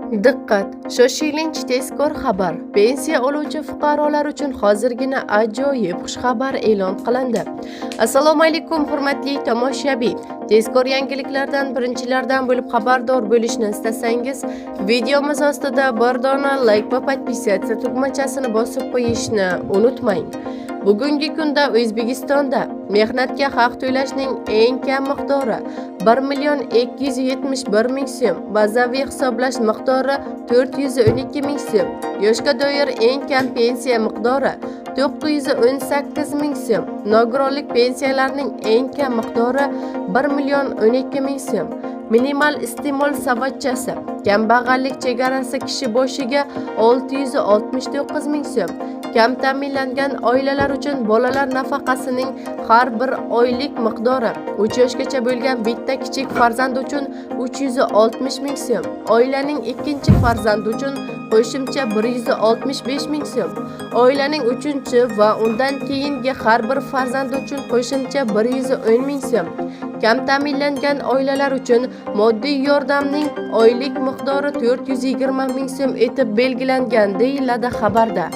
Diqqat! Shoshilinch tezkor xabar. Pensiya oluvchi fuqarolar uchun hozirgina ajoyib xushxabar e'lon qilindi. Assalomu alaykum, hurmatli tomoshabin. Tezkor yangiliklardan birinchilardan bo'lib xabardor bo'lishni istasangiz, videomiz ostida bir dona like va podpisatsiya tugmachasini bosib qo'yishni unutmang. Bugungi kunda O'zbekistonda mehnatga haq to'lashning eng kam miqdori 1,271,000 so'm, bazaviy hisoblash miqdori 412,000 so'm, yoshga doir eng kam pensiya miqdori 918,000 so'm, nogironlik pensiyalarining eng kam miqdori 1,12,000 so'm, minimal iste'mol savatchasi, kambag'allik chegarasi kishi boshiga 669,000 so'm, kam ta'minlangan oilalar uchun bolalar nafaqasining har bir oylik miqdori 3 yoshgacha bo'lgan bitta kichik farzand uchun 360,000 so'm, oilaning ikkinchi farzandi uchun qo'shimcha 165,000 so'm, oilaning uchinchi va undan keyingi har bir farzand uchun qo'shimcha 110,000 so'm, kam ta'minlangan oilalar uchun moddiy yordamning oylik miqdori 420,000 so'm etib belgilangan, deyiladi xabarda.